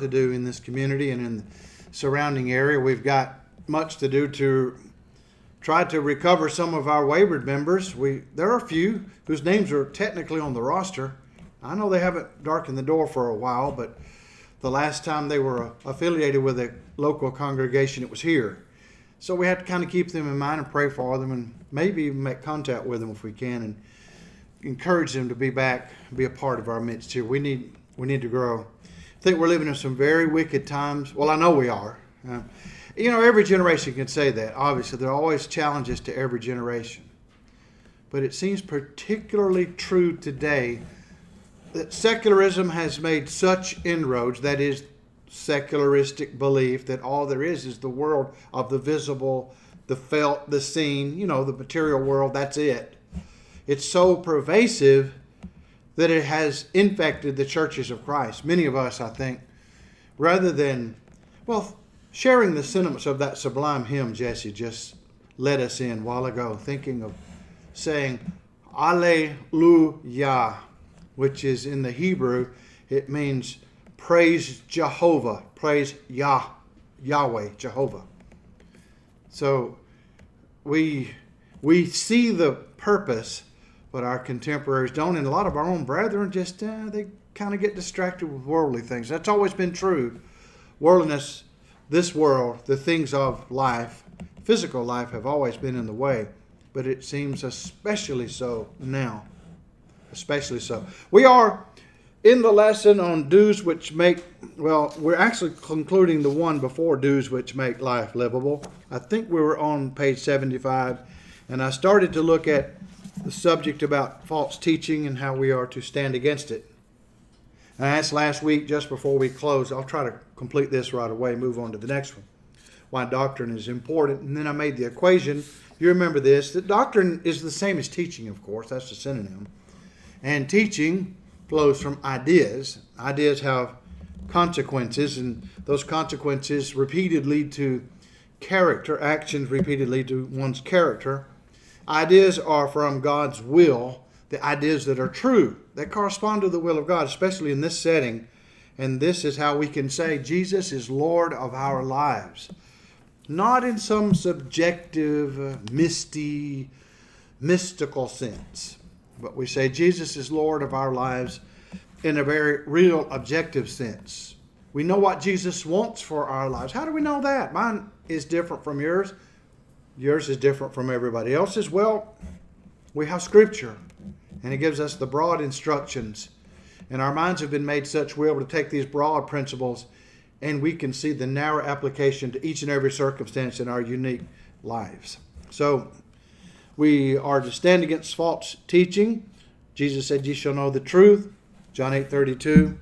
to do in this community and in the surrounding area. We've got much to do to try to recover some of our wayward members. There are a few whose names are technically on the roster. I know they haven't darkened the door for a while, but the last time they were affiliated with a local congregation, it was here. So we have to kind of keep them in mind and pray for them, and maybe even make contact with them if we can, and encourage them to be back, be a part of our midst here. We need to grow. I think we're living in some very wicked times. Well, I know we are. Every generation can say that. Obviously, there are always challenges to every generation. But it seems particularly true today that secularism has made such inroads, that is, secularistic belief that all there is the world of the visible, the felt, the seen, the material world, that's it. It's so pervasive that it has infected the churches of Christ. Many of us, I think, rather than, sharing the sentiments of that sublime hymn Jesse just led us in a while ago, thinking of saying, Alleluia, which is in the Hebrew, it means praise Jehovah, praise Yahweh, Jehovah. So we see the purpose, but our contemporaries don't, and a lot of our own brethren just, they kind of get distracted with worldly things. That's always been true. Worldliness, this world, the things of life, physical life, have always been in the way, but it seems especially so now. Especially so. We are in the lesson on dues which make, we're actually concluding the one before dues which make life livable. I think we were on page 75, and I started to look at the subject about false teaching and how we are to stand against it. And I asked last week, just before we close, I'll try to complete this right away, move on to the next one, why doctrine is important. And then I made the equation, you remember this, that doctrine is the same as teaching, of course, that's a synonym. And teaching flows from ideas. Ideas have consequences, and those consequences repeated lead to character. Actions repeated lead to one's character. Ideas are from God's will, the ideas that are true, that correspond to the will of God, especially in this setting. And this is how we can say Jesus is Lord of our lives. Not in some subjective, mystical sense. But we say Jesus is Lord of our lives in a very real, objective sense. We know what Jesus wants for our lives. How do we know that? Mine is different from yours. Yours is different from everybody else's. Well, we have Scripture, and it gives us the broad instructions. And our minds have been made such we're able to take these broad principles, and we can see the narrow application to each and every circumstance in our unique lives. So, we are to stand against false teaching. Jesus said, ye shall know the truth, John 8:32.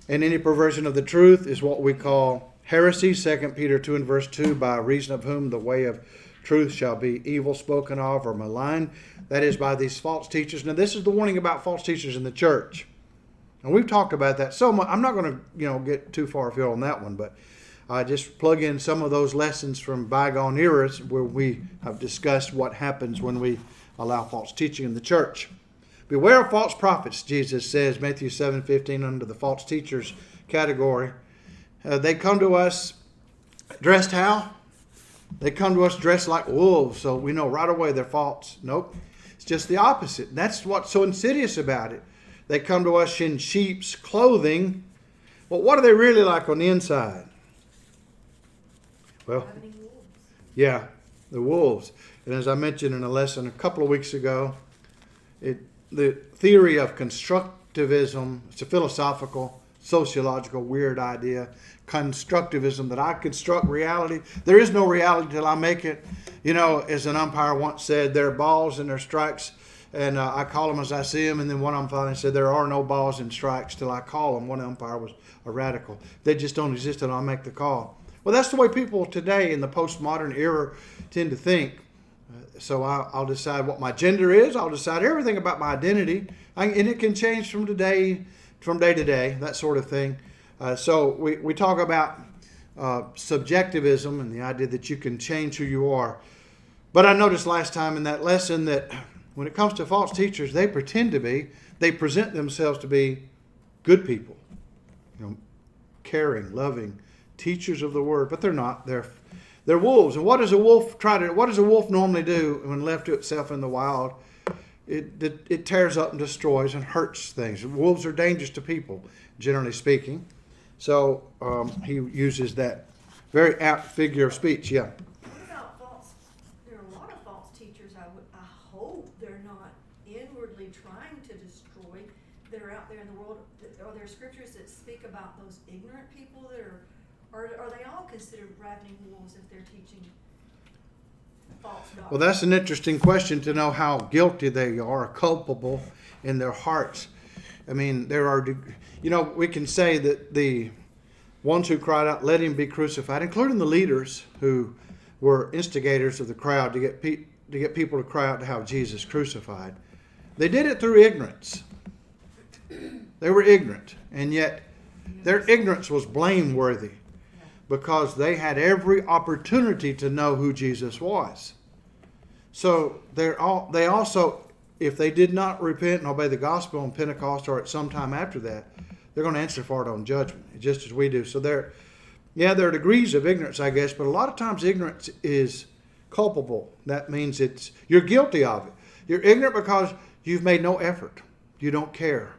And any perversion of the truth is what we call heresy, 2 Peter 2 and verse 2, by reason of whom the way of truth shall be evil spoken of or maligned. That is by these false teachers. Now this is the warning about false teachers in the church. And we've talked about that so much. I'm not going to get too far afield on that one, but just plug in some of those lessons from bygone eras where we have discussed what happens when we allow false teaching in the church. Beware of false prophets, Jesus says, Matthew 7:15, under the false teachers category. They come to us dressed how? They come to us dressed like wolves, so we know right away they're false. Nope, it's just the opposite. That's what's so insidious about it. They come to us in sheep's clothing. Well, what are they really like on the inside? Well, yeah, the wolves. And as I mentioned in a lesson a couple of weeks ago, the theory of constructivism, it's a philosophical, sociological, weird idea. Constructivism, that I construct reality. There is no reality till I make it. As an umpire once said, there are balls and there are strikes, and I call them as I see them. And then one of them finally said, there are no balls and strikes till I call them. One umpire was a radical. They just don't exist till I make the call. Well, that's the way people today in the postmodern era tend to think. So I'll decide what my gender is. I'll decide everything about my identity. And it can change from day to day, that sort of thing. So we talk about subjectivism and the idea that you can change who you are. But I noticed last time in that lesson that when it comes to false teachers, they present themselves to be good people. caring, loving teachers of the word, but they're not. They're wolves. And what does a wolf normally do when left to itself in the wild? It tears up and destroys and hurts things. Wolves are dangerous to people, generally speaking. So he uses that very apt figure of speech. Yeah. What about false? There are a lot of false teachers. I hope they're not inwardly trying to destroy. That are out there in the world. Are there scriptures that speak about those ignorant people that are they all considered ravening wolves if they're teaching false doctrine? Well, that's an interesting question to know how guilty they are, culpable in their hearts. I mean, we can say that the ones who cried out, "Let him be crucified," including the leaders who were instigators of the crowd to get people to cry out to have Jesus crucified, they did it through ignorance. They were ignorant, and yet their ignorance was blameworthy because they had every opportunity to know who Jesus was. So they also, if they did not repent and obey the gospel on Pentecost or at some time after that, they're going to answer for it on judgment, just as we do. So there are degrees of ignorance, I guess, but a lot of times ignorance is culpable. That means you're guilty of it. You're ignorant because you've made no effort. You don't care.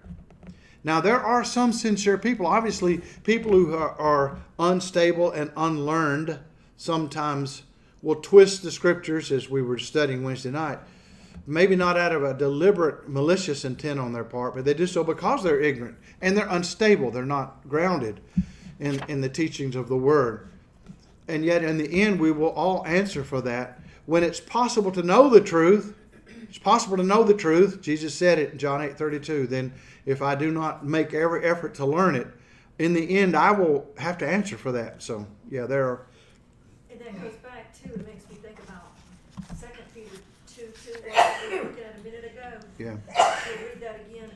Now, there are some sincere people. Obviously, people who are unstable and unlearned sometimes will twist the scriptures, as we were studying Wednesday night. Maybe not out of a deliberate, malicious intent on their part, but they do so because they're ignorant and they're unstable. They're not grounded in the teachings of the Word. And yet, in the end, we will all answer for that. When it's possible to know the truth, Jesus said it in John 8:32, then if I do not make every effort to learn it, in the end, I will have to answer for that. So, yeah, there are. And that goes back, too, it makes me think about 2 Peter 2:2, what we were looking at a minute ago. Yeah. We'll read that again.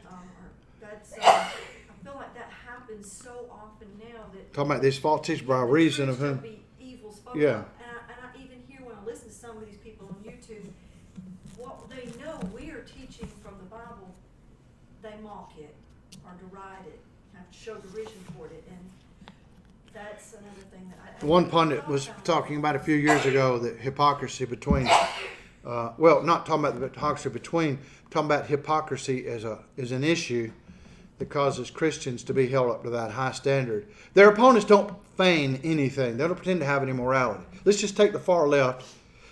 I feel like that happens so often now that... Talking about these false teachers by reason of whom... be evil spoken. Yeah. And I even hear when I listen to some of these people on YouTube, what they know we are teaching from the Bible, they mock it or deride it, have to show derision toward it, and that's another thing that I One pundit was talking about a few years ago the hypocrisy between, not talking about the hypocrisy between, talking about hypocrisy as an issue that causes Christians to be held up to that high standard. Their opponents don't feign anything. They don't pretend to have any morality. Let's just take the far left.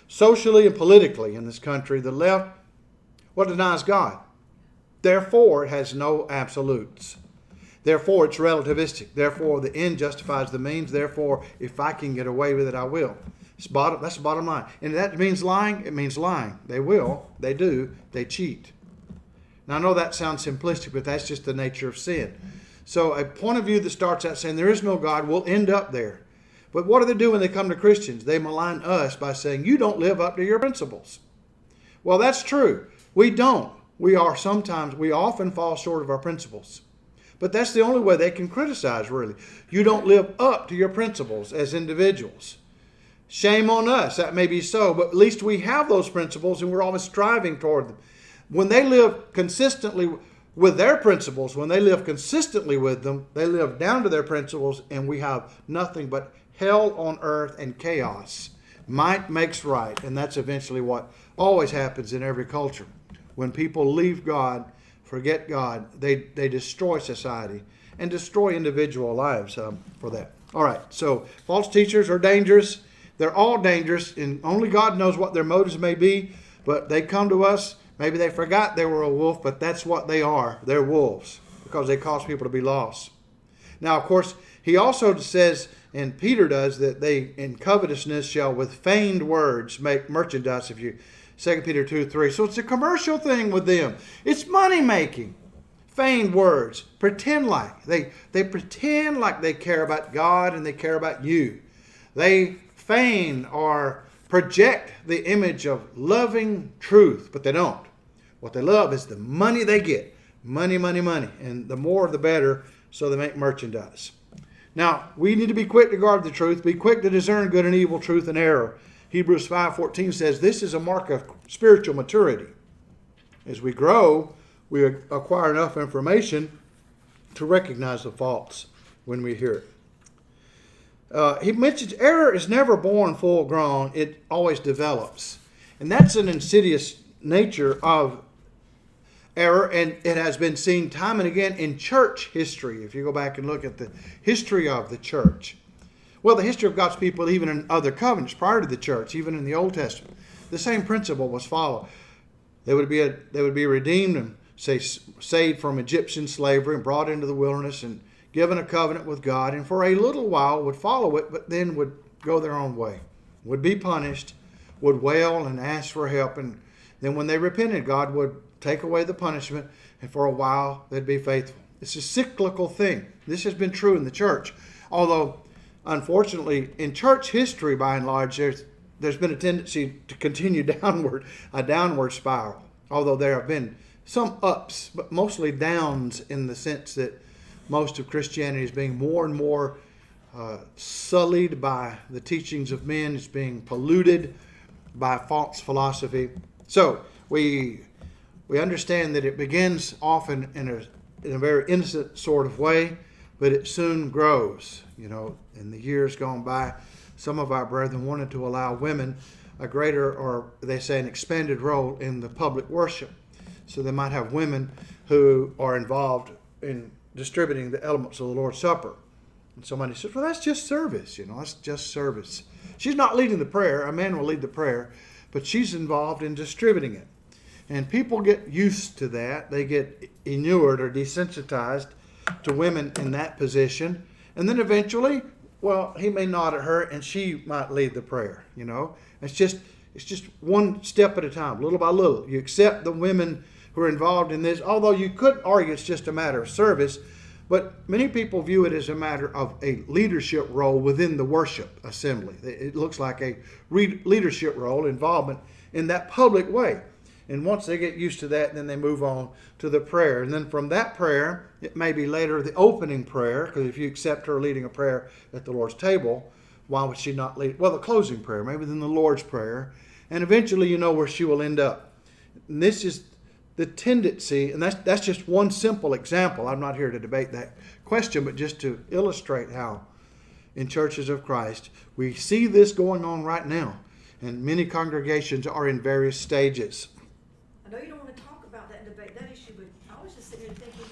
Socially and politically in this country, the left, denies God? Therefore, it has no absolutes. Therefore, it's relativistic. Therefore, the end justifies the means. Therefore, if I can get away with it, I will. That's the bottom line. And that means lying. It means lying. They will. They do. They cheat. Now, I know that sounds simplistic, but that's just the nature of sin. So a point of view that starts out saying there is no God will end up there. But what do they do when they come to Christians? They malign us by saying, you don't live up to your principles. Well, that's true. We don't. We often fall short of our principles. But that's the only way they can criticize, really. You don't live up to your principles as individuals. Shame on us. That may be so, but at least we have those principles and we're always striving toward them. When they live consistently with their principles, when they live consistently with them, they live down to their principles, and we have nothing but hell on earth and chaos. Might makes right, and that's eventually what always happens in every culture. When people leave God, forget God, they destroy society and destroy individual lives for that. All right, so false teachers are dangerous. They're all dangerous, and only God knows what their motives may be, but they come to us. Maybe they forgot they were a wolf, but that's what they are. They're wolves because they cause people to be lost. Now, of course, he also says, and Peter does, that they in covetousness shall with feigned words make merchandise of you. 2 Peter 2:3. So it's a commercial thing with them. It's money making. Feigned words. Pretend like. They pretend like they care about God and they care about you. They feign or project the image of loving truth, but they don't. What they love is the money they get. Money, money, money. And the more the better, so they make merchandise. Now, we need to be quick to guard the truth, be quick to discern good and evil, truth and error. Hebrews 5:14 says this is a mark of spiritual maturity. As we grow, we acquire enough information to recognize the faults when we hear it. He mentions error is never born full grown. It always develops. And that's an insidious nature of error, and it has been seen time and again in church history. If you go back and look at the history of the church. Well, the history of God's people, even in other covenants prior to the church, even in the Old Testament, the same principle was followed. They would be redeemed and saved from Egyptian slavery and brought into the wilderness and given a covenant with God, and for a little while would follow it, but then would go their own way, would be punished, would wail and ask for help, and then when they repented, God would take away the punishment, and for a while they'd be faithful. It's a cyclical thing. This has been true in the church, although unfortunately in church history by and large there's been a tendency to continue downward, a downward spiral, although there have been some ups, but mostly downs, in the sense that most of Christianity is being more and more sullied by the teachings of men. It's being polluted by false philosophy. So we understand that it begins often in a very innocent sort of way, but it soon grows. In the years gone by, some of our brethren wanted to allow women a greater, or they say an expanded role in the public worship. So they might have women who are involved in distributing the elements of the Lord's Supper. And somebody says, well, that's just service. That's just service. She's not leading the prayer. A man will lead the prayer, but she's involved in distributing it. And people get used to that. They get inured or desensitized to women in that position. And then eventually, well, he may nod at her and she might lead the prayer. It's just one step at a time, little by little. You accept the women who are involved in this, although you could argue it's just a matter of service, but many people view it as a matter of a leadership role within the worship assembly. It looks like a leadership role, involvement in that public way. And once they get used to that, then they move on to the prayer. And then from that prayer, it may be later the opening prayer, because if you accept her leading a prayer at the Lord's table, why would she not lead? Well, the closing prayer, maybe then the Lord's Prayer. And eventually you know where she will end up. And this is the tendency, and that's just one simple example. I'm not here to debate that question, but just to illustrate how in churches of Christ we see this going on right now. And many congregations are in various stages. I know you don't want to talk about that and debate that issue, but I was just sitting here thinking,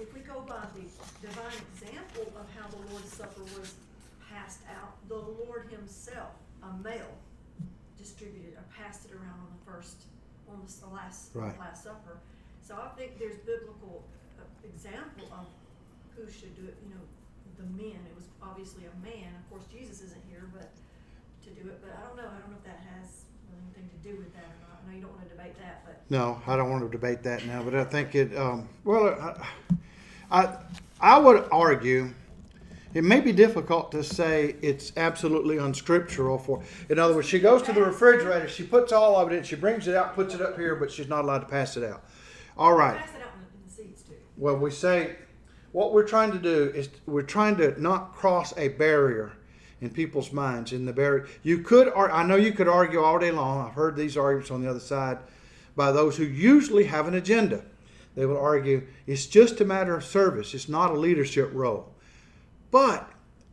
if we go by the divine example of how the Lord's Supper was passed out, the Lord himself, a male, distributed or passed it around on the last supper. So I think there's biblical example of who should do it. The men. It was obviously a man. Of course, Jesus isn't here, but to do it. But I don't know if that has anything to do with that or not. I know you don't want to debate that, but no, I don't want to debate that now. But I think it. I would argue it may be difficult to say it's absolutely unscriptural. In other words, she goes to the refrigerator, she puts all of it in, she brings it out, puts it up here, but she's not allowed to pass it out. All right. pass it out in the seats too. Well, we say what we're trying to do is we're trying to not cross a barrier in people's minds. In the barrier, I know you could argue all day long. I've heard these arguments on the other side by those who usually have an agenda. They will argue it's just a matter of service. It's not a leadership role. But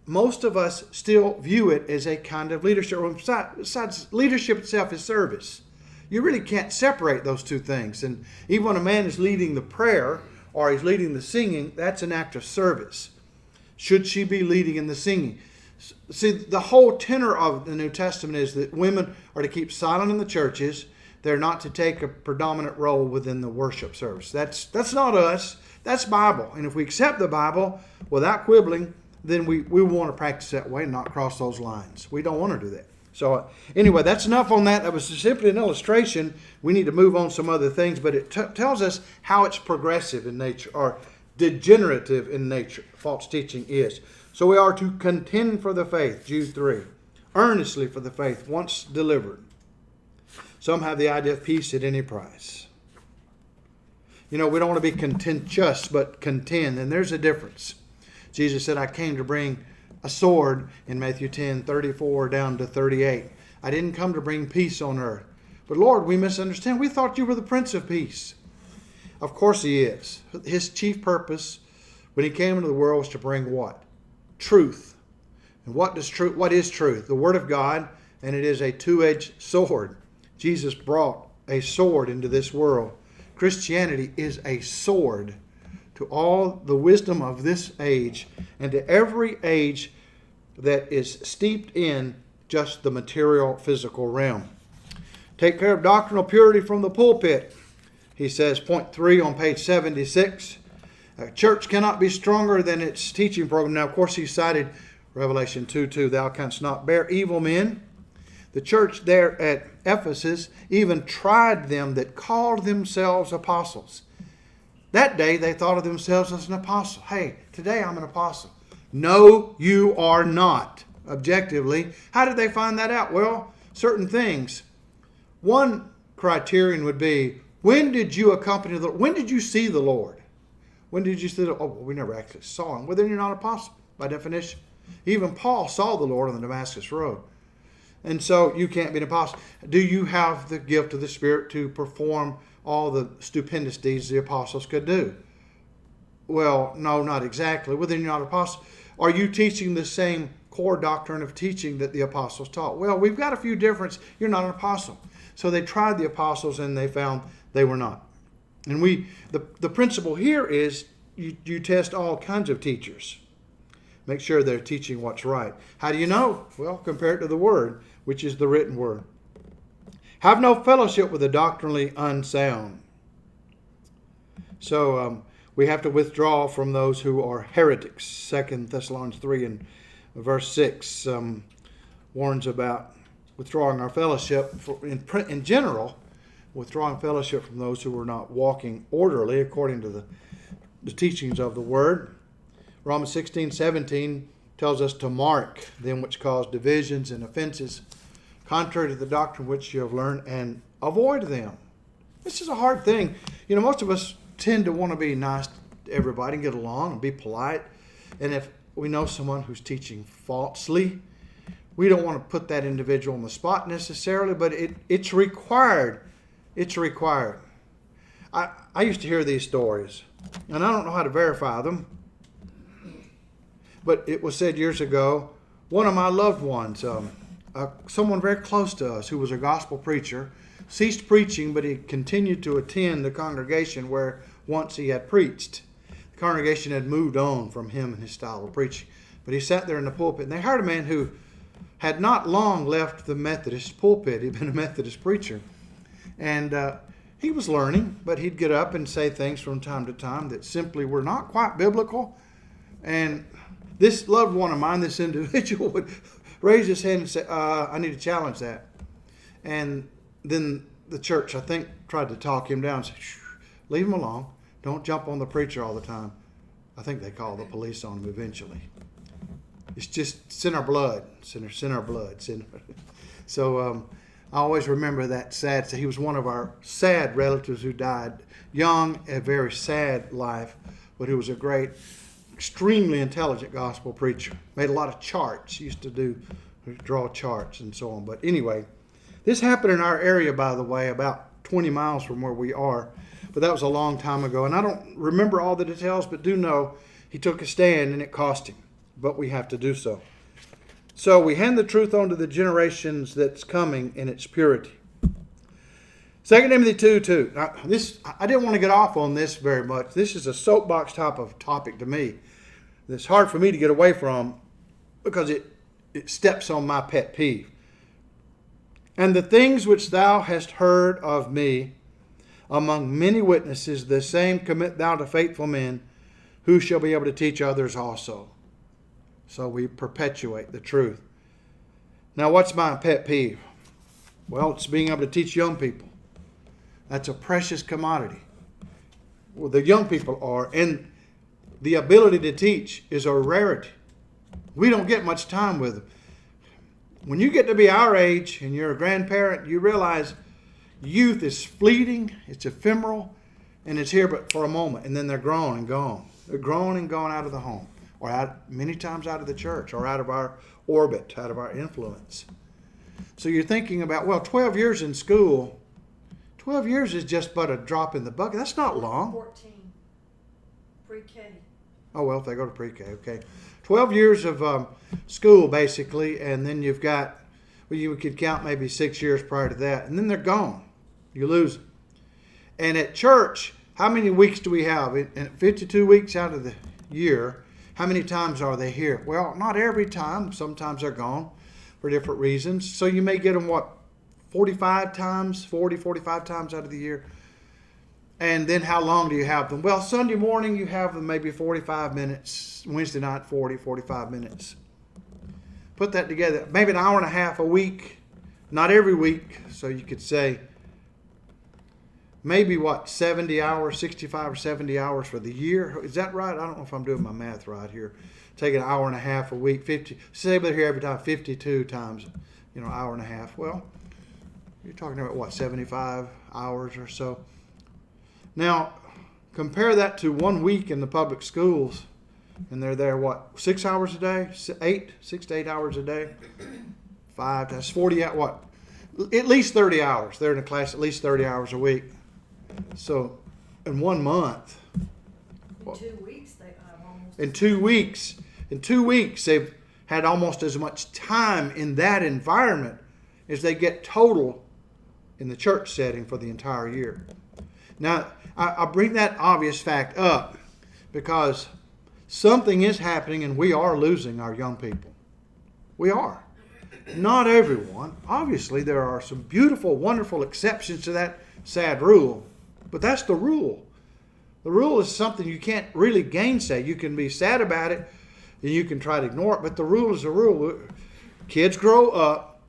most of us still view it as a kind of leadership role. Besides, leadership itself is service. You really can't separate those two things. And even when a man is leading the prayer or he's leading the singing, that's an act of service. Should she be leading in the singing? See, the whole tenor of the New Testament is that women are to keep silent in the churches. They're not to take a predominant role within the worship service. That's not us. That's Bible. And if we accept the Bible without quibbling, then we want to practice that way and not cross those lines. We don't want to do that. So anyway, that's enough on that. That was simply an illustration. We need to move on some other things, but it tells us how it's progressive in nature or degenerative in nature. False teaching is. So we are to contend for the faith, Jude 3. Earnestly for the faith once delivered. Some have the idea of peace at any price. We don't want to be contentious, but contend. And there's a difference. Jesus said, I came to bring a sword in Matthew 10:34 down to 38. I didn't come to bring peace on earth. But Lord, we misunderstand. We thought you were the Prince of Peace. Of course he is. His chief purpose when he came into the world was to bring what? Truth. And what is truth? The Word of God, and it is a two-edged sword. Jesus brought a sword into this world. Christianity is a sword to all the wisdom of this age and to every age that is steeped in just the material, physical realm. Take care of doctrinal purity from the pulpit. He says, point 3 on page 76. A church cannot be stronger than its teaching program. Now, of course, he cited Revelation 2:2, thou canst not bear evil men. The church there at Ephesus even tried them that called themselves apostles. That day they thought of themselves as an apostle. Hey, today I'm an apostle. No, you are not, objectively. How did they find that out? Well, certain things. One criterion would be, when did you accompany the Lord? When did you see the Lord? When did you see the Lord? Oh, well, we never actually saw him. Well, then you're not an apostle, by definition. Even Paul saw the Lord on the Damascus Road. And so you can't be an apostle. Do you have the gift of the Spirit to perform all the stupendous deeds the apostles could do? Well, no, not exactly. Well, then you're not an apostle. Are you teaching the same core doctrine of teaching that the apostles taught? Well, we've got a few differences. You're not an apostle. So they tried the apostles and they found they were not. And the principle here is you test all kinds of teachers. Make sure they're teaching what's right. How do you know? Well, compare it to the Word, which is the written Word. Have no fellowship with the doctrinally unsound. So we have to withdraw from those who are heretics. 2 Thessalonians 3 and verse 6 warns about withdrawing our fellowship. In general, withdrawing fellowship from those who are not walking orderly according to the teachings of the Word. Romans 16:17 tells us to mark them which cause divisions and offenses, contrary to the doctrine which you have learned, and avoid them. This is a hard thing. You know, most of us tend to want to be nice to everybody and get along and be polite. And if we know someone who's teaching falsely, we don't want to put that individual on the spot necessarily, but it's required. It's required. I used to hear these stories, and I don't know how to verify them. But it was said years ago, one of my loved ones, someone very close to us who was a gospel preacher, ceased preaching, but he continued to attend the congregation where once he had preached. The congregation had moved on from him and his style of preaching. But he sat there in the pulpit, and they hired a man who had not long left the Methodist pulpit. He'd been a Methodist preacher. And he was learning, but he'd get up and say things from time to time that simply were not quite biblical. And this loved one of mine, this individual, would raise his hand and say, I need to challenge that. And then the church, I think, tried to talk him down and say, leave him alone. Don't jump on the preacher all the time. I think they called the police on him eventually. It's just, it's in our blood. It's in our blood. So I always remember that sad. He was one of our sad relatives who died young, a very sad life, but he was a great, extremely intelligent gospel preacher. Made a lot of charts. He used to draw charts and so on. But anyway, this happened in our area, by the way, about 20 miles from where we are. But that was a long time ago. And I don't remember all the details, but do know he took a stand and it cost him. But we have to do so. So we hand the truth on to the generations that's coming in its purity. 2 Timothy 2:2. Now, I didn't want to get off on this very much. This is a soapbox type of topic to me. It's hard for me to get away from because it steps on my pet peeve. And the things which thou hast heard of me among many witnesses, the same commit thou to faithful men who shall be able to teach others also. So we perpetuate the truth. Now, what's my pet peeve? Well, it's being able to teach young people. That's a precious commodity. Well, the young people are, and the ability to teach is a rarity. We don't get much time with them. When you get to be our age and you're a grandparent, you realize youth is fleeting, it's ephemeral, and it's here but for a moment, and then they're grown and gone. They're grown and gone out of the home, or many times out of the church, or out of our orbit, out of our influence. So you're thinking about, well, 12 years in school, 12 years is just but a drop in the bucket. That's not long. 14. Pre-K. Oh, well, if they go to pre-K, okay. 12 years of school, basically, and then you've got, well, you could count maybe 6 years prior to that, and then they're gone. You lose them. And at church, how many weeks do we have? In 52 weeks out of the year, how many times are they here? Well, not every time. Sometimes they're gone for different reasons. So you may get them, 45 times out of the year. And then how long do you have them? Well, Sunday morning you have them maybe 45 minutes. Wednesday night, 45 minutes. Put that together. Maybe an hour and a half a week. Not every week. So you could say maybe 70 hours, 65 or 70 hours for the year. Is that right? I don't know if I'm doing my math right here. Take an hour and a half a week. Say they're here every time, 52 times, hour and a half. Well, you're talking about 75 hours or so. Now, compare that to 1 week in the public schools, and they're there, 6 hours a day? 6 to 8 hours a day? 5, that's 40, at least 30 hours. They're in a class at least 30 hours a week. So, in 1 month. In 2 weeks, they have almost. In 2 weeks, they've had almost as much time in that environment as they get total in the church setting for the entire year. Now, I bring that obvious fact up because something is happening and we are losing our young people. We are. Not everyone. Obviously, there are some beautiful, wonderful exceptions to that sad rule, but that's the rule. The rule is something you can't really gainsay. You can be sad about it and you can try to ignore it, but the rule is the rule. Kids grow up,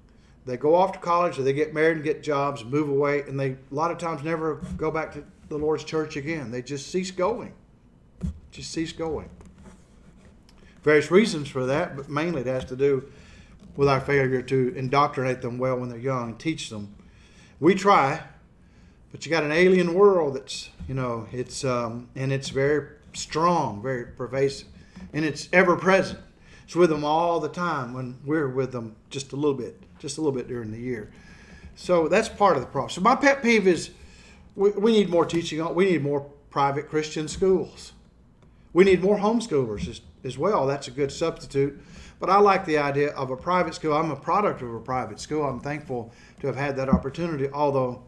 they go off to college, or they get married and get jobs, move away, and they a lot of times never go back to the Lord's church again. They just cease going. Various reasons for that, but mainly it has to do with our failure to indoctrinate them well when they're young and teach them. We try, but you got an alien world that's, it's and it's very strong, very pervasive, and it's ever present. It's with them all the time when we're with them just a little bit during the year. So that's part of the problem. So my pet peeve is we need more teaching. We need more private Christian schools. We need more homeschoolers as well. That's a good substitute. But I like the idea of a private school. I'm a product of a private school. I'm thankful to have had that opportunity, although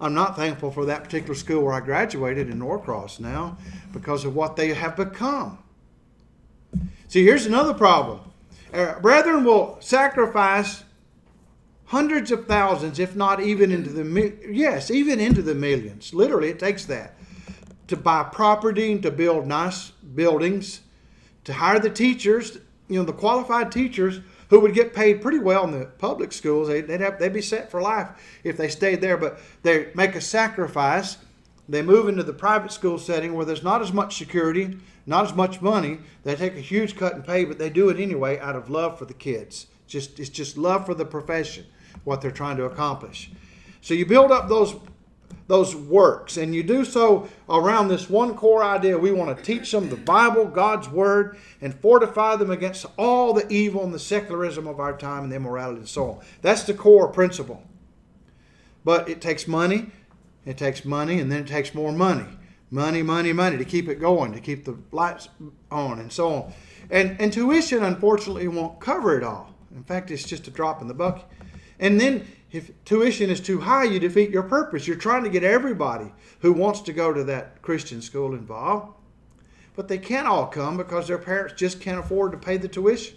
I'm not thankful for that particular school where I graduated in Norcross now because of what they have become. See, here's another problem. Brethren will sacrifice hundreds of thousands, if not even into the millions. Literally, it takes that to buy property, to build nice buildings, to hire the teachers, the qualified teachers who would get paid pretty well in the public schools. They'd be set for life if they stayed there, but they make a sacrifice. They move into the private school setting where there's not as much security, not as much money. They take a huge cut in pay, but they do it anyway out of love for the kids. It's just love for the profession, what they're trying to accomplish. So you build up those works, and you do so around this one core idea. We want to teach them the Bible, God's Word, and fortify them against all the evil and the secularism of our time and the immorality and so on. That's the core principle. But it takes money, and then it takes more money. Money to keep it going, to keep the lights on and so on. And tuition, unfortunately, won't cover it all. In fact, it's just a drop in the bucket. And then if tuition is too high, you defeat your purpose. You're trying to get everybody who wants to go to that Christian school involved. But they can't all come because their parents just can't afford to pay the tuition.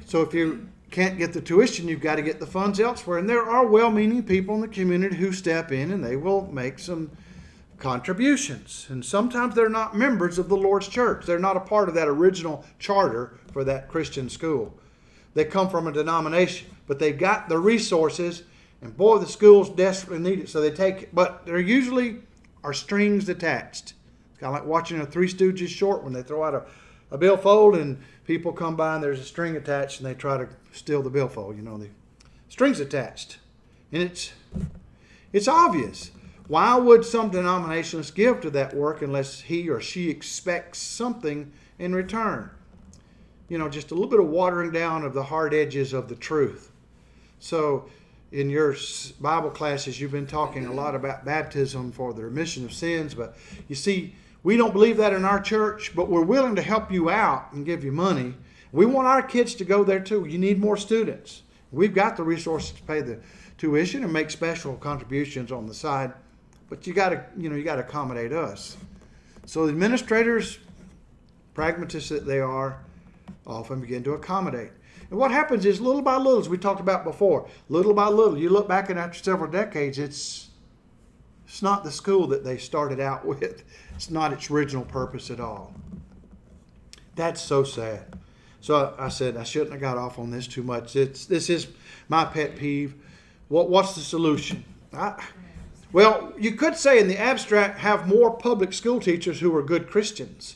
So if you can't get the tuition, you've got to get the funds elsewhere. And there are well-meaning people in the community who step in and they will make some contributions. And sometimes they're not members of the Lord's church. They're not a part of that original charter for that Christian school. They come from a denomination, but they've got the resources, and boy, the schools desperately need it, so they take it. But there usually are strings attached. It's kind of like watching a Three Stooges short when they throw out a billfold and people come by and there's a string attached and they try to steal the billfold. The string's attached. And it's obvious. Why would some denominationalist give to that work unless he or she expects something in return? Just a little bit of watering down of the hard edges of the truth. So in your Bible classes, you've been talking a lot about baptism for the remission of sins, but you see, We don't believe that in our church, but we're willing to help you out and give you money. We want our kids to go there too. You need more students. We've got the resources to pay the tuition and make special contributions on the side, but you got to accommodate us. So the administrators, pragmatists that they are, often begin to accommodate. And what happens is, little by little, as we talked about before, little by little, you look back and after several decades, it's not the school that they started out with. It's not its original purpose at all. That's so sad. So I said I shouldn't have got off on this too much. This is my pet peeve. What's the solution? Well, you could say in the abstract, have more public school teachers who are good Christians,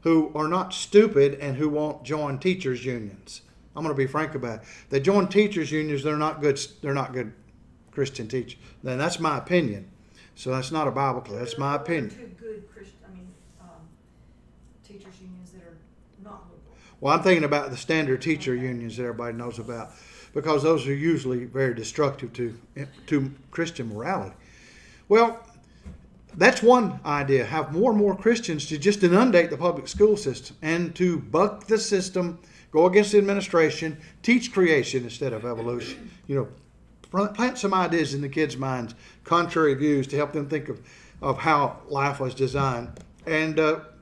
who are not stupid and who won't join teachers' unions. I'm going to be frank about it. They join teachers' unions, they're not good Christian teachers. Then that's my opinion. So that's not a Bible class. That's my opinion. Two good Christian, teachers unions that are not liberal. Well, I'm thinking about the standard teacher unions that everybody knows about, because those are usually very destructive to Christian morality. Well, that's one idea. Have more and more Christians to just inundate the public school system and to buck the system, go against the administration, teach creation instead of evolution. Plant some ideas in the kids' minds, contrary views, to help them think of how life was designed. And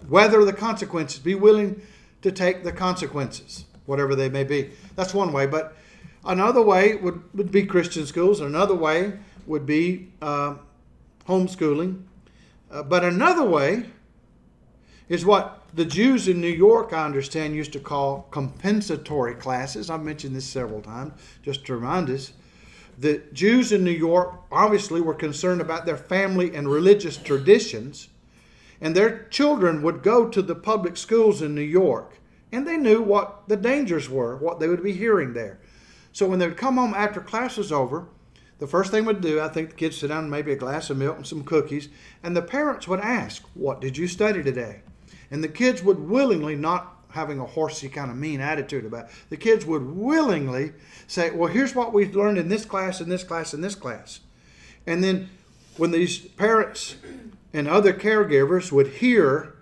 weather the consequences. Be willing to take the consequences, whatever they may be. That's one way. But another way would be Christian schools. Another way would be homeschooling. But another way is what the Jews in New York, I understand, used to call compensatory classes. I've mentioned this several times, just to remind us. The Jews in New York obviously were concerned about their family and religious traditions, and their children would go to the public schools in New York, and they knew what the dangers were, what they would be hearing there. So when they would come home after class was over, the first thing would do, I think the kids sit down, maybe a glass of milk and some cookies, and the parents would ask, "What did you study today?" And the kids would willingly, not having a horsey kind of mean attitude about it, the kids would willingly say, "Well, here's what we've learned in this class, in this class, in this class." And then when these parents and other caregivers would hear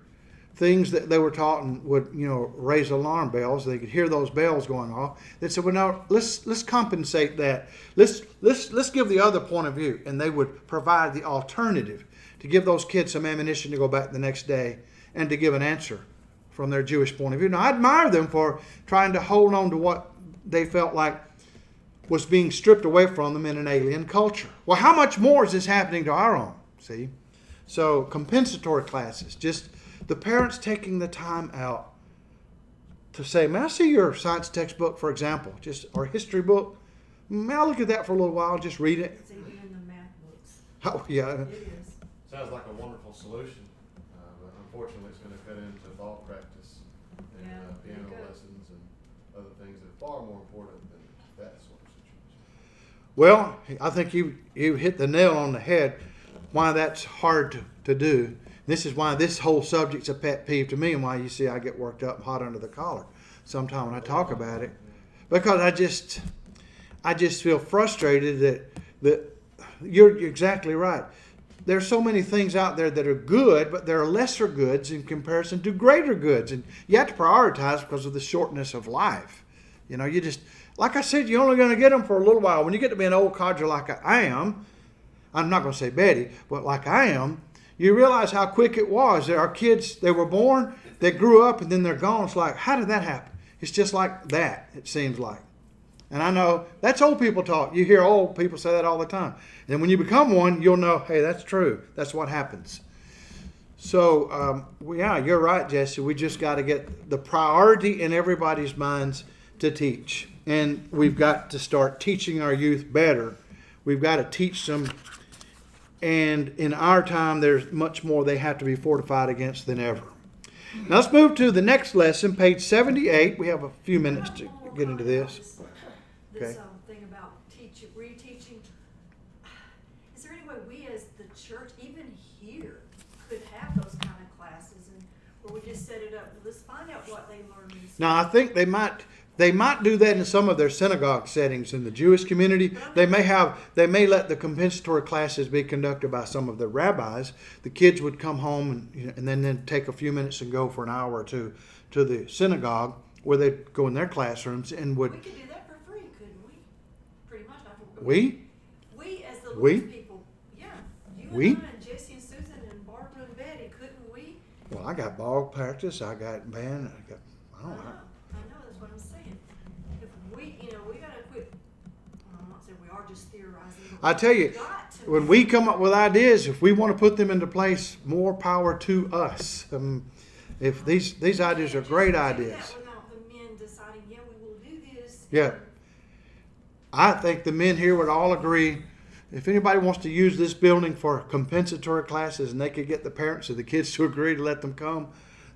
things that they were taught and would, raise alarm bells, they could hear those bells going off, they'd say, "Well, now let's compensate that. Let's give the other point of view." And they would provide the alternative to give those kids some ammunition to go back the next day and to give an answer from their Jewish point of view. Now, I admire them for trying to hold on to what they felt like was being stripped away from them in an alien culture. Well, how much more is this happening to our own? See? So, compensatory classes, just the parents taking the time out to say, "May I see your science textbook, for example, or history book? May I look at that for a little while, just read it?" It's even in the math books. Oh, yeah. It is. Sounds like a wonderful solution, but unfortunately it's going to cut into thought practice and piano lessons and other things that are far more important than that sort of situation. Well, I think you hit the nail on the head why that's hard to do. This is why this whole subject's a pet peeve to me, and why you see I get worked up hot under the collar sometime when I talk about it. Because I just feel frustrated that you're exactly right. There's so many things out there that are good, but there are lesser goods in comparison to greater goods. And you have to prioritize because of the shortness of life. You just, like I said, you're only going to get them for a little while. When you get to be an old codger like I am, I'm not going to say Betty, but like I am, you realize how quick it was. Our kids, they were born, they grew up, and then they're gone. It's like, how did that happen? It's just like that, it seems like. And I know that's old people talk. You hear old people say that all the time. And when you become one, you'll know, hey, that's true. That's what happens. So, you're right, Jesse. We just got to get the priority in everybody's minds to teach. And we've got to start teaching our youth better. We've got to teach them. And in our time, there's much more they have to be fortified against than ever. Now let's move to the next lesson, page 78. We have a few minutes to get into this. This thing about reteaching. Is there any way we as the church, even here, could have those kind of classes, and where we just set it up? Let's find out what they learned. Now I think they might They might do that in some of their synagogue settings in the Jewish community. They may let the compensatory classes be conducted by some of the rabbis. The kids would come home and then take a few minutes and go for an hour or two to the synagogue where they'd go in their classrooms and would. We could do that for free, couldn't we? Pretty much. We as the We? Lord's people. Yeah. You We? and I and Jesse and Susan and Barbara and Betty, couldn't we? Well, I got ball practice. I got band. I don't know. I know, that's what I'm saying. If we, we gotta quit, I'm not saying we are just theorizing. But I tell you, we've got to- when we come up with ideas, if we want to put them into place, more power to us. If these ideas are great We can't ideas. just do that without the men deciding, yeah, we will do this. Yeah. I think the men here would all agree, if anybody wants to use this building for compensatory classes and they could get the parents of the kids to agree to let them come,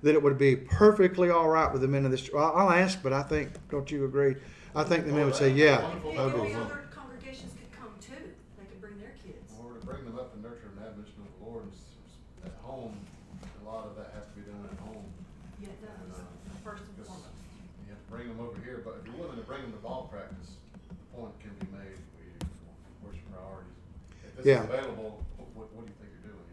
that it would be perfectly all right with the men of this. Well, I'll ask, but I think, don't you agree? I think the men would say, yeah. And I'll do the it. other congregations could come too. They could bring their kids. Or to bring them up in nurture and admonition of the Lord at home, a lot of that has to be done at home. Yeah, it does, first and Because foremost. you have to bring them over here, but if you're willing to bring them to ball practice, the point can be made, where's your priorities? If this Yeah. is available, what do you think you're doing,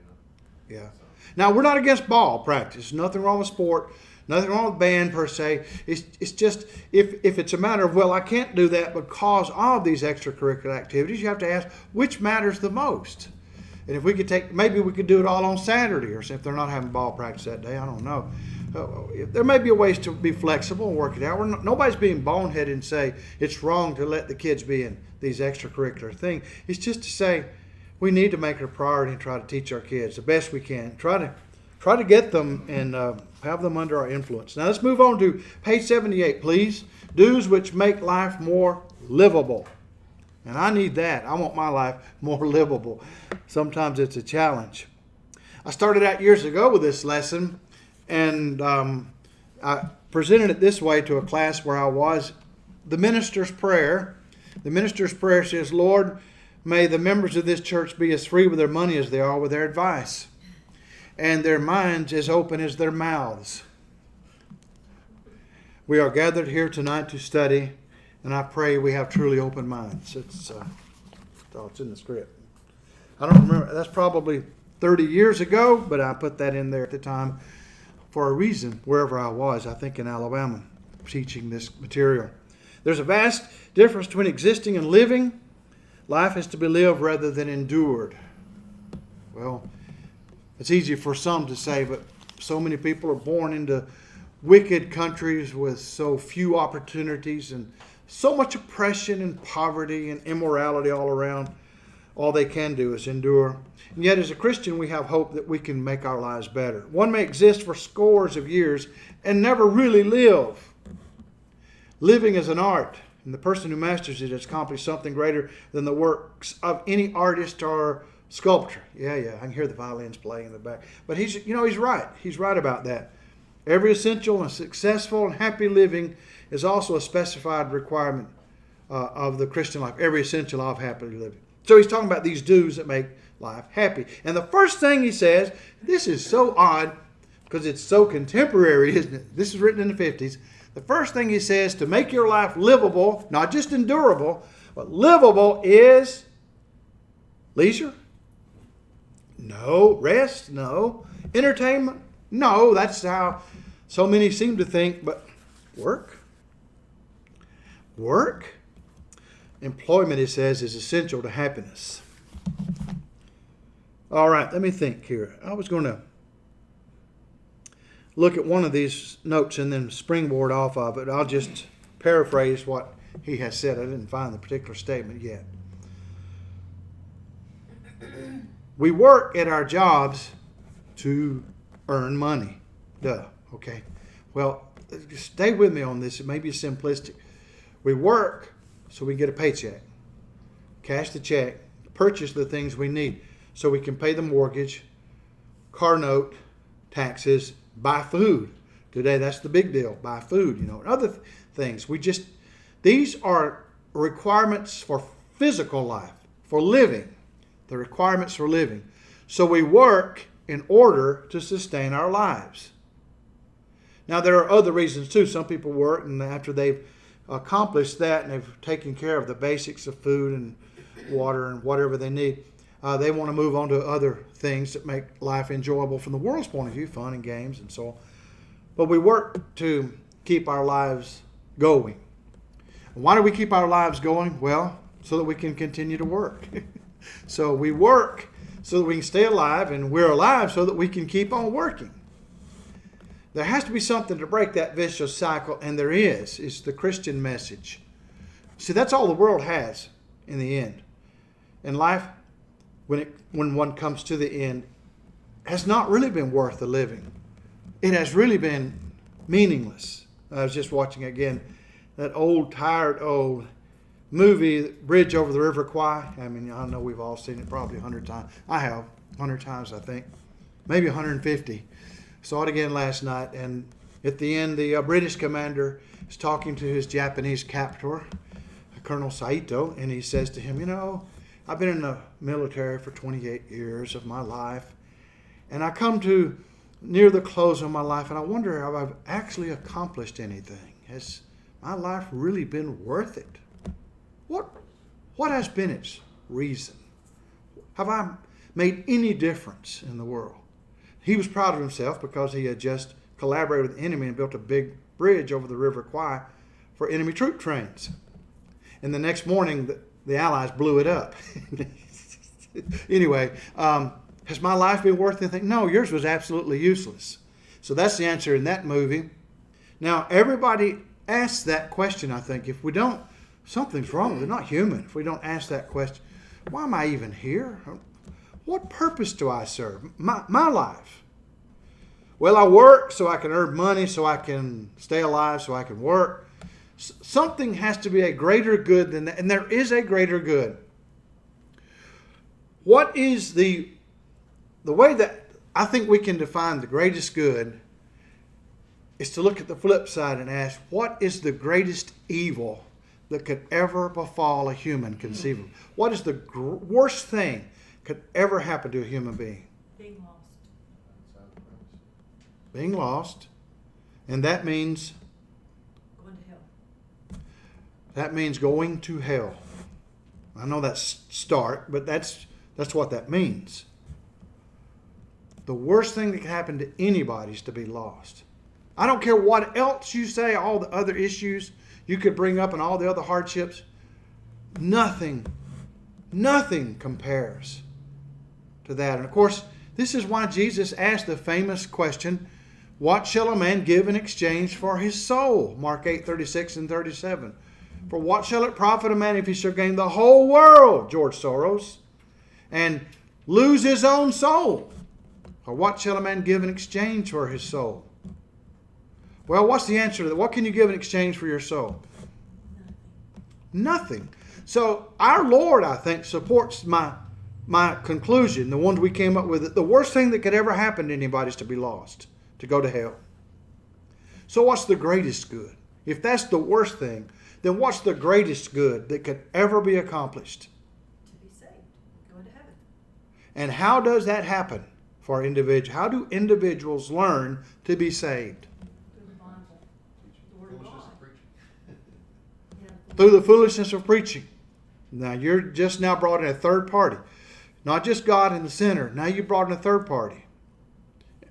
Yeah. So, Now, we're not against ball practice. Nothing wrong with sport. Nothing wrong with band per se. It's just if it's a matter of, well, I can't do that because of these extracurricular activities, you have to ask which matters the most. And if we could maybe we could do it all on Saturday, or if they're not having ball practice that day, I don't know. There may be ways to be flexible and work it out. Nobody's being boneheaded and say it's wrong to let the kids be in these extracurricular things. It's just to say we need to make it a priority and try to teach our kids the best we can. Try to get them and have them under our influence. Now let's move on to page 78, please. Dues which make life more livable. And I need that. I want my life more livable. Sometimes it's a challenge. I started out years ago with this lesson, and I presented it this way to a class where I was. The minister's prayer. The minister's prayer says, Lord, may the members of this church be as free with their money as they are with their advice, and their minds as open as their mouths. We are gathered here tonight to study, and I pray we have truly open minds. It's in the script. I don't remember. That's probably 30 years ago, but I put that in there at the time for a reason, wherever I was, I think in Alabama, teaching this material. There's a vast difference between existing and living. Life is to be lived rather than endured. Well, it's easy for some to say, but so many people are born into wicked countries with so few opportunities and so much oppression and poverty and immorality all around. All they can do is endure. And yet as a Christian, we have hope that we can make our lives better. One may exist for scores of years and never really live. Living is an art, and the person who masters it has accomplished something greater than the works of any artist or sculptor. Yeah, I can hear the violins playing in the back. But he's right. He's right about that. Every essential and successful and happy living is also a specified requirement of the Christian life. Every essential of happy living. So he's talking about these dues that make life happy. And the first thing he says, this is so odd because it's so contemporary, isn't it? This is written in the 50s. The first thing he says to make your life livable, not just endurable, but livable is leisure? No. Rest? No. Entertainment? No. That's how so many seem to think. But work? Work? Employment, he says, is essential to happiness. All right, let me think here. I was going to look at one of these notes and then springboard off of it. I'll just paraphrase what he has said. I didn't find the particular statement yet. We work at our jobs to earn money. Duh. Okay. Well, stay with me on this. It may be simplistic. We work so we get a paycheck, cash the check, purchase the things we need so we can pay the mortgage, car note, taxes, buy food. Today, that's the big deal. Buy food, and other things. These are requirements for physical life, for living. The requirements for living. So we work in order to sustain our lives. Now, there are other reasons too. Some people work, and after they've accomplished that and they've taken care of the basics of food and water and whatever they need, they want to move on to other things that make life enjoyable from the world's point of view, fun and games and so on. But we work to keep our lives going. Why do we keep our lives going? Well, so that we can continue to work. So we work so that we can stay alive, and we're alive so that we can keep on working. There has to be something to break that vicious cycle, and there is. It's the Christian message. See, that's all the world has in the end. And life, when one comes to the end, has not really been worth the living. It has really been meaningless. I was just watching again that tired old movie, Bridge Over the River Kwai. I mean, I know we've all seen it probably 100 times. I have, 100 times I think. Maybe 150. Saw it again last night, and at the end, the British commander is talking to his Japanese captor, Colonel Saito, and he says to him, I've been in the military for 28 years of my life, and I come to near the close of my life, and I wonder if I've actually accomplished anything. Has my life really been worth it? What has been its reason? Have I made any difference in the world? He was proud of himself because he had just collaborated with the enemy and built a big bridge over the River Kwai for enemy troop trains. And the next morning, the Allies blew it up. Anyway, has my life been worth anything? No, yours was absolutely useless. So that's the answer in that movie. Now, everybody asks that question, I think. If we don't, something's wrong. We're not human. If we don't ask that question, why am I even here? What purpose do I serve? My life. Well, I work so I can earn money, so I can stay alive, so I can work. Something has to be a greater good than that, and there is a greater good. What is the way that I think we can define the greatest good is to look at the flip side and ask, what is the greatest evil that could ever befall a human conceivably? What is the worst thing could ever happen to a human being? Being lost. Being lost. And that means? Going to hell. That means going to hell. I know that's stark, but that's what that means. The worst thing that can happen to anybody is to be lost. I don't care what else you say, all the other issues you could bring up and all the other hardships. Nothing compares to that. And of course, this is why Jesus asked the famous question, what shall a man give in exchange for his soul? Mark 8:36 and 37. For what shall it profit a man if he shall gain the whole world, George Soros, and lose his own soul? Or what shall a man give in exchange for his soul? Well, what's the answer to that? What can you give in exchange for your soul? Nothing. So our Lord, I think, supports my conclusion, the ones we came up with. The worst thing that could ever happen to anybody is to be lost, to go to hell. So what's the greatest good? If that's the worst thing, then what's the greatest good that could ever be accomplished? To be saved. Go into heaven. And how does that happen for individuals? How do individuals learn to be saved? Through the Bible. The Word of God. Yeah. Through the foolishness of preaching. Now you're just now brought in a third party. Not just God in the center. Now you brought in a third party.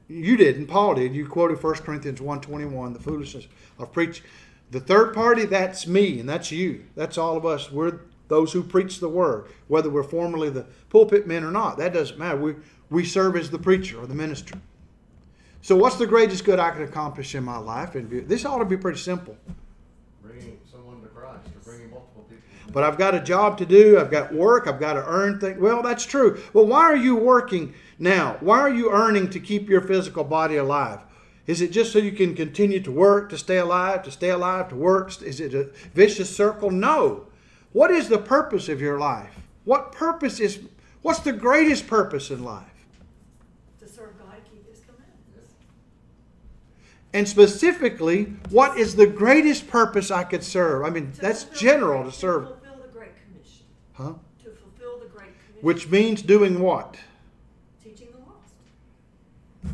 You didn't. Paul did. You quoted 1 Corinthians 1:21, the foolishness of preaching. The third party, that's me and that's you. That's all of us. We're those who preach the word. Whether we're formerly the pulpit men or not. That doesn't matter. We serve as the preacher or the minister. So what's the greatest good I can accomplish in my life? This ought to be pretty simple. Bringing someone to Christ or bringing multiple people. But I've got a job to do. I've got work. I've got to earn things. Well, that's true. Well, why are you working now? Why are you earning to keep your physical body alive? Is it just so you can continue to work, to stay alive, to work? Is it a vicious circle? No. What is the purpose of your life? What's the greatest purpose in life? To serve God and keep His commandments. And specifically, what is the greatest purpose I could serve? I mean, that's general to serve. To fulfill the Great Commission. Huh? To fulfill the Great Commission. Which means doing what? Teaching the lost.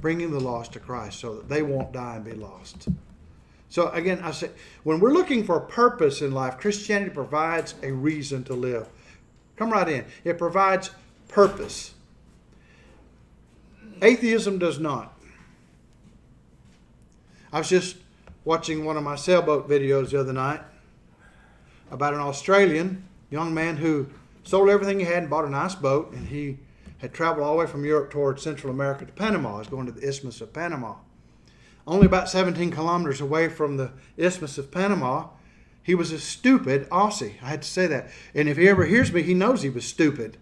Bringing the lost to Christ so that they won't die and be lost. So again, I say, when we're looking for a purpose in life, Christianity provides a reason to live. Come right in. It provides purpose. Atheism does not. I was just watching one of my sailboat videos the other night about an Australian young man who sold everything he had and bought a nice boat, and he had traveled all the way from Europe towards Central America to Panama. He was going to the Isthmus of Panama. Only about 17 kilometers away from the Isthmus of Panama, he was a stupid Aussie. I had to say that. And if he ever hears me, he knows he was stupid.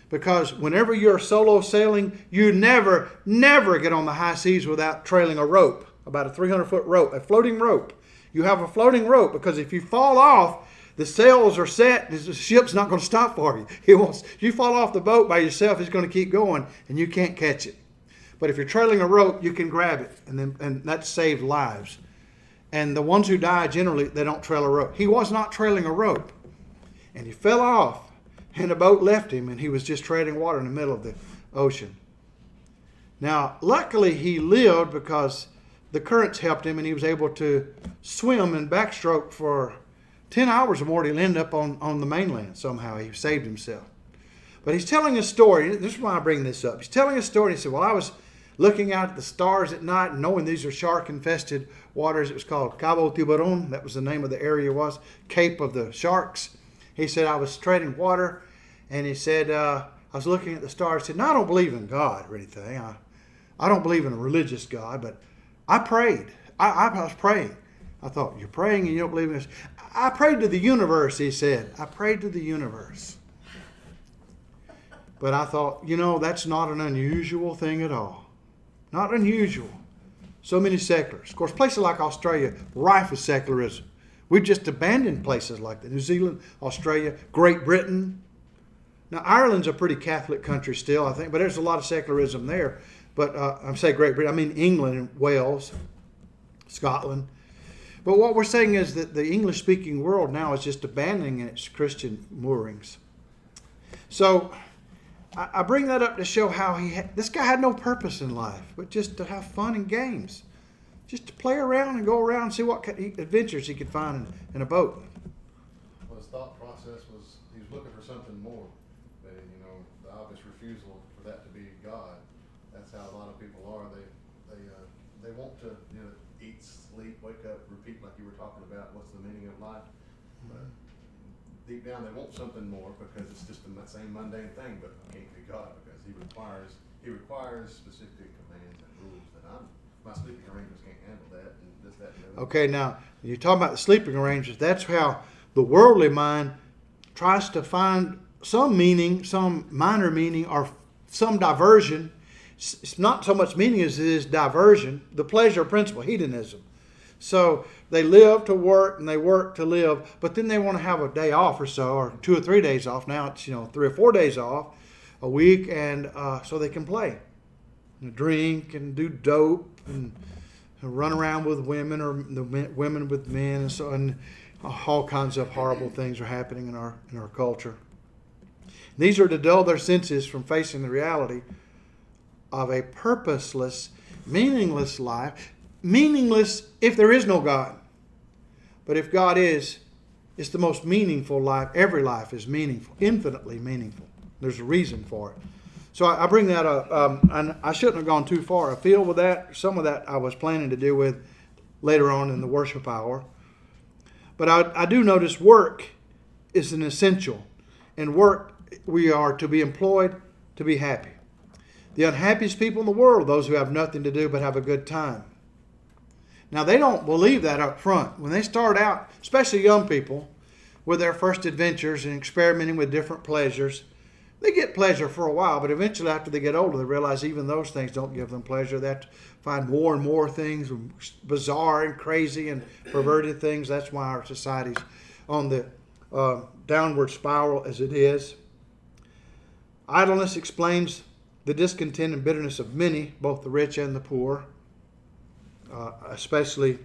Because whenever you're solo sailing, you never get on the high seas without trailing a rope, about a 300-foot rope, a floating rope. You have a floating rope because if you fall off, the sails are set, the ship's not going to stop for you. If you fall off the boat by yourself, it's going to keep going, and you can't catch it. But if you're trailing a rope, you can grab it, and that saved lives. And the ones who die, generally, they don't trail a rope. He was not trailing a rope, and he fell off, and the boat left him, and he was just treading water in the middle of the ocean. Now, luckily, he lived because the currents helped him, and he was able to swim and backstroke for 10 hours or more. He'll end up on the mainland somehow. He saved himself. But he's telling a story. This is why I bring this up. He's telling a story. He said, well, I was looking out at the stars at night and knowing these are shark-infested waters. It was called Cabo Tiburon. That was the name of the area was. Cape of the Sharks. He said, I was treading water, and he said, I was looking at the stars. He said, no, I don't believe in God or anything. I don't believe in a religious God, but I prayed. I was praying. I thought, you're praying and you don't believe in this? I prayed to the universe, he said. I prayed to the universe. But I thought, that's not an unusual thing at all. Not unusual. So many seculars. Of course, places like Australia, rife with secularism. We've just abandoned places like that. New Zealand, Australia, Great Britain. Now, Ireland's a pretty Catholic country still, I think, but there's a lot of secularism there. But I'm saying Great Britain, I mean England and Wales, Scotland. But what we're saying is that the English-speaking world now is just abandoning its Christian moorings. So I bring that up to show how this guy had no purpose in life, but just to have fun and games. Just to play around and go around and see what adventures he could find in a boat. Well, his thought process was he was looking for something more. But, the obvious refusal for that to be God. That's how a lot of people are. They want to eat, sleep, wake up, repeat like you were talking about. What's the meaning of life? But deep down, they want something more because it's just the same mundane thing. But it can't be God because He requires specific commands and rules that my sleeping arrangements can't handle that, and this, that, and the other. Okay, now you're talking about the sleeping arrangements. That's how the worldly mind tries to find some meaning, some minor meaning, or some diversion. It's not so much meaning as it is diversion, the pleasure principle, hedonism. So they live to work and they work to live, but then they want to have a day off or so, or 2 or 3 days off. Now it's 3 or 4 days off a week, and so they can play, and drink, and do dope, and run around with women, or the women with men, and so and all kinds of horrible things are happening in our culture. These are to dull their senses from facing the reality of a purposeless, meaningless life. Meaningless if there is no God. But if God is, it's the most meaningful life. Every life is meaningful, infinitely meaningful. There's a reason for it. So I bring that up, and I shouldn't have gone too far afield with that. Some of that I was planning to deal with later on in the worship hour. But I do notice work is an essential. And work, we are to be employed to be happy. The unhappiest people in the world are those who have nothing to do but have a good time. Now, they don't believe that up front. When they start out, especially young people, with their first adventures and experimenting with different pleasures, they get pleasure for a while, but eventually after they get older, they realize even those things don't give them pleasure. They have to find more and more things, bizarre and crazy and perverted things. That's why our society's on the downward spiral as it is. Idleness explains the discontent and bitterness of many, both the rich and the poor. Especially,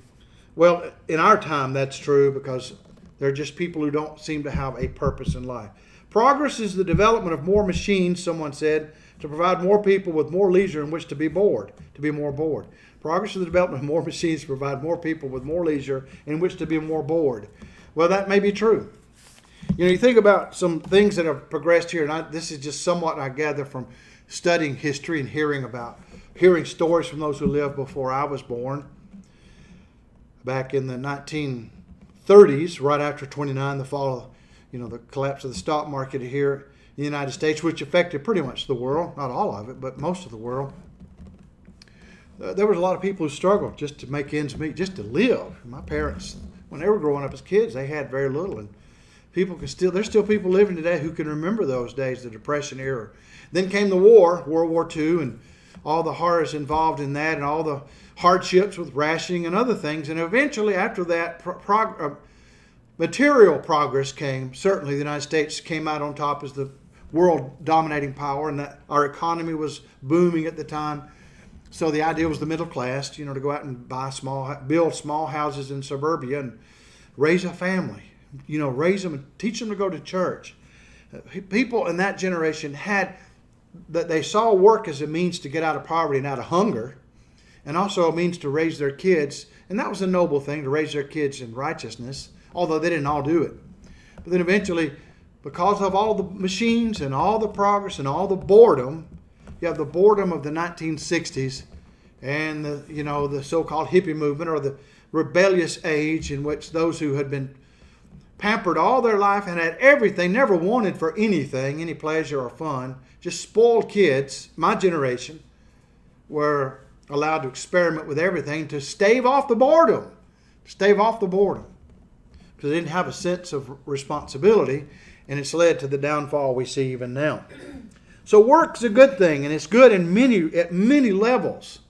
in our time that's true because they're just people who don't seem to have a purpose in life. Progress is the development of more machines, someone said, to provide more people with more leisure in which to be bored, to be more bored. Progress is the development of more machines to provide more people with more leisure in which to be more bored. Well, that may be true. You know, you think about some things that have progressed here, and this is just somewhat I gather from studying history and hearing stories from those who lived before I was born. Back in the 1930s, right after 29, the fall of, the collapse of the stock market here in the United States, which affected pretty much the world, not all of it, but most of the world. There was a lot of people who struggled just to make ends meet, just to live. My parents, when they were growing up as kids, they had very little, and there's still people living today who can remember those days, the Depression era. Then came the war, World War II, and all the horrors involved in that, and all the hardships with rationing and other things. And eventually, after that, material progress came. Certainly, the United States came out on top as the world dominating power, and that our economy was booming at the time. So the idea was the middle class, to go out and build small houses in suburbia and raise a family. Raise them and teach them to go to church. People in that generation they saw work as a means to get out of poverty and out of hunger, and also a means to raise their kids. And that was a noble thing, to raise their kids in righteousness, although they didn't all do it. But then eventually, because of all the machines and all the progress and all the boredom, you have the boredom of the 1960s and the so-called hippie movement, or the rebellious age in which those who had been pampered all their life and had everything, never wanted for anything, any pleasure or fun, just spoiled kids, my generation, were allowed to experiment with everything to stave off the boredom. Because they didn't have a sense of responsibility, and it's led to the downfall we see even now. So work's a good thing, and it's good at many levels.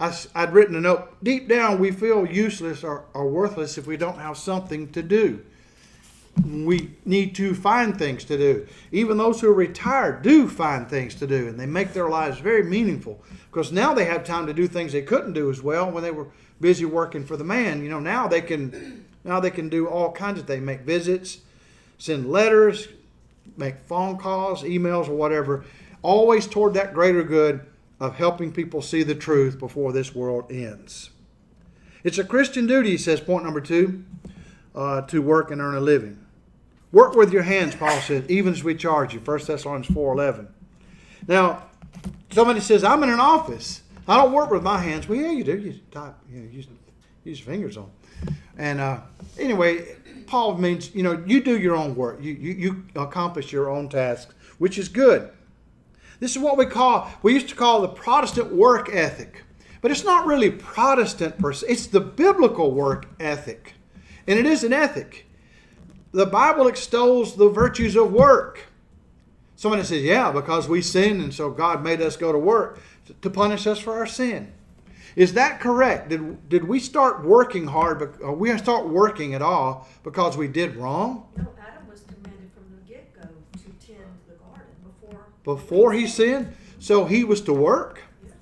I'd written a note, deep down we feel useless or worthless if we don't have something to do. We need to find things to do. Even those who are retired do find things to do, and they make their lives very meaningful, because now they have time to do things they couldn't do as well when they were busy working for the man. Now they can do all kinds of things, make visits, send letters, make phone calls, emails, or whatever, always toward that greater good of helping people see the truth before this world ends. It's a Christian duty, says point number 2, to work and earn a living. Work with your hands, Paul says, even as we charge you, 1 Thessalonians 4:11. Now, somebody says, I'm in an office. I don't work with my hands. Well, yeah, you do. You type, use your fingers on. And anyway, Paul means, you do your own work. You accomplish your own tasks, which is good. This is what we used to call the Protestant work ethic. But it's not really Protestant per se. It's the biblical work ethic. And it is an ethic. The Bible extols the virtues of work. Somebody says, yeah, because we sinned, and so God made us go to work to punish us for our sin. Is that correct? Did we start working hard, or we start working at all because we did wrong? No, Adam was commanded from the get-go to tend the garden before he sinned? So he was to work? Yeah.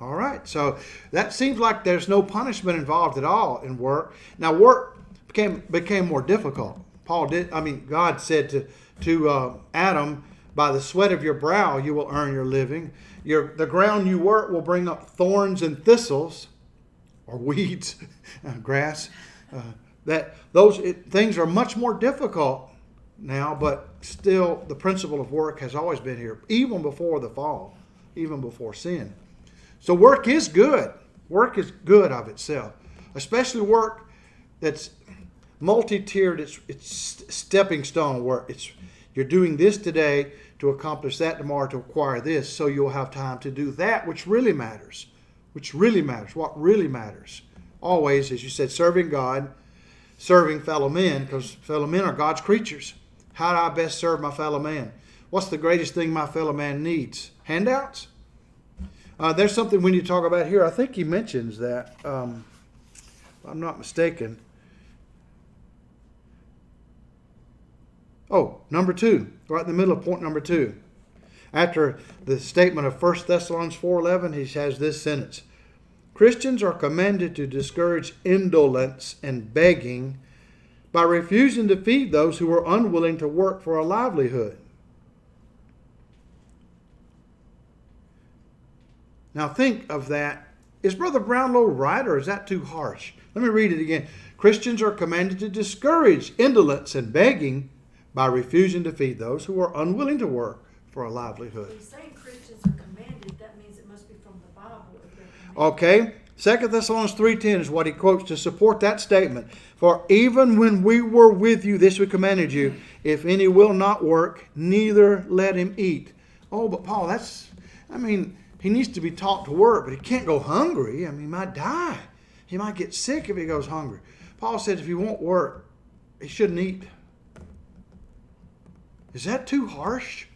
All right. So that seems like there's no punishment involved at all in work. Now work became more difficult. God said to Adam, by the sweat of your brow you will earn your living. The ground you work will bring up thorns and thistles, or weeds, grass. Things are much more difficult now, but still the principle of work has always been here, even before the fall, even before sin. So work is good. Work is good of itself, especially work that's multi-tiered. It's stepping stone work. You're doing this today to accomplish that tomorrow, to acquire this, so you'll have time to do that which really matters. What really matters. Always, as you said, serving God, serving fellow men, because fellow men are God's creatures. How do I best serve my fellow man? What's the greatest thing my fellow man needs? Handouts? There's something we need to talk about here. I think he mentions that, if I'm not mistaken. Oh, number 2, right in the middle of point number 2. After the statement of 1 Thessalonians 4:11, he has this sentence. Christians are commanded to discourage indolence and begging by refusing to feed those who were unwilling to work for a livelihood. Now think of that. Is Brother Brownlow right, or is that too harsh? Let me read it again. Christians are commanded to discourage indolence and begging by refusing to feed those who are unwilling to work for a livelihood. When you're saying Christians are commanded, that means it must be from the Bible. If they're commanded. Okay, 2 Thessalonians 3:10 is what he quotes to support that statement. For even when we were with you, this we commanded you, if any will not work, neither let him eat. Oh, but Paul, he needs to be taught to work, but he can't go hungry. He might die. He might get sick if he goes hungry. Paul said if he won't work, he shouldn't eat. Is that too harsh?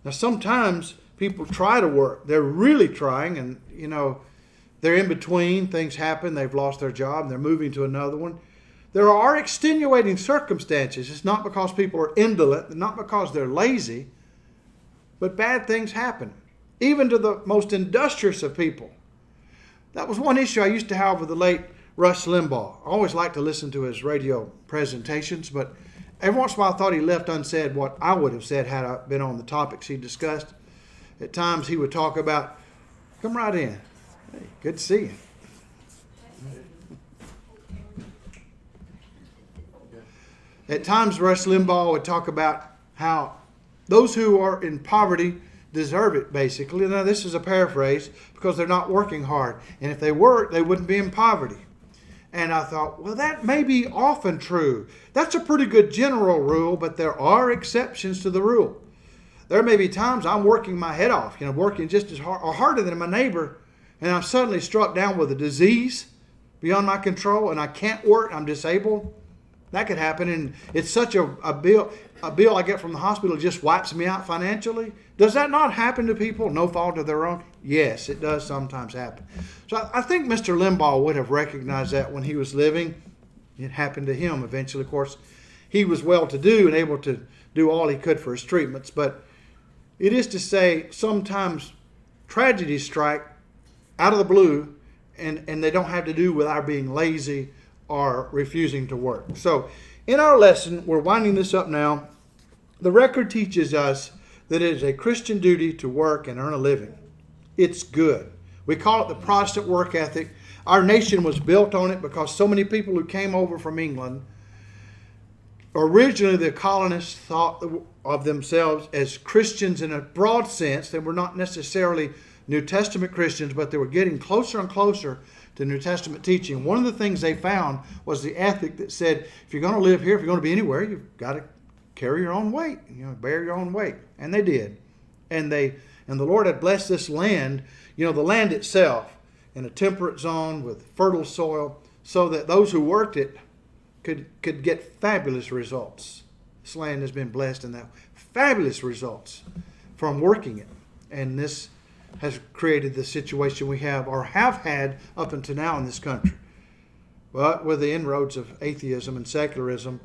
Now, sometimes people try to work. They're really trying, and, they're in between. Things happen. They've lost their job, and they're moving to another one. There are extenuating circumstances. It's not because people are indolent, not because they're lazy, but bad things happen, even to the most industrious of people. That was one issue I used to have with the late Rush Limbaugh. I always liked to listen to his radio presentations, but every once in a while I thought he left unsaid what I would have said had I been on the topics he discussed. At times he would talk about, come right in. Hey, good to see you. At times Rush Limbaugh would talk about how those who are in poverty deserve it, basically. Now, this is a paraphrase because they're not working hard. And if they worked, they wouldn't be in poverty. And I thought, well, that may be often true. That's a pretty good general rule, but there are exceptions to the rule. There may be times I'm working my head off, working just as hard or harder than my neighbor, and I'm suddenly struck down with a disease beyond my control, and I can't work, I'm disabled. That could happen, and it's such a bill I get from the hospital just wipes me out financially. Does that not happen to people? No fault of their own? Yes, it does sometimes happen. So I think Mr. Limbaugh would have recognized that when he was living. It happened to him eventually. Of course, he was well-to-do and able to do all he could for his treatments. But it is to say sometimes tragedies strike out of the blue, and they don't have to do with our being lazy or refusing to work. So in our lesson, we're winding this up now. The record teaches us that it is a Christian duty to work and earn a living. It's good. We call it the Protestant work ethic. Our nation was built on it because so many people who came over from England, originally the colonists thought of themselves as Christians in a broad sense. They were not necessarily New Testament Christians, but they were getting closer and closer to New Testament teaching. One of the things they found was the ethic that said, if you're going to live here, if you're going to be anywhere, you've got to carry your own weight, bear your own weight. And they did. And the Lord had blessed this land, the land itself, in a temperate zone with fertile soil, so that those who worked it could get fabulous results. This land has been blessed in that. Fabulous results from working it. And this has created the situation we have or have had up until now in this country. But with the inroads of atheism and secularism,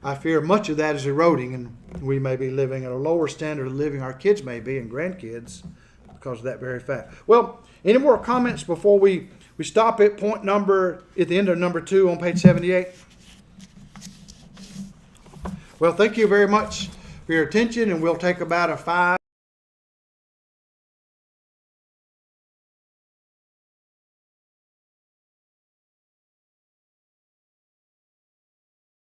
I fear much of that is eroding, and we may be living at a lower standard of living our kids may be and grandkids because of that very fact. Well, any more comments before we stop at at the end of number 2 on page 78? Well, thank you very much for your attention, and we'll take about a 5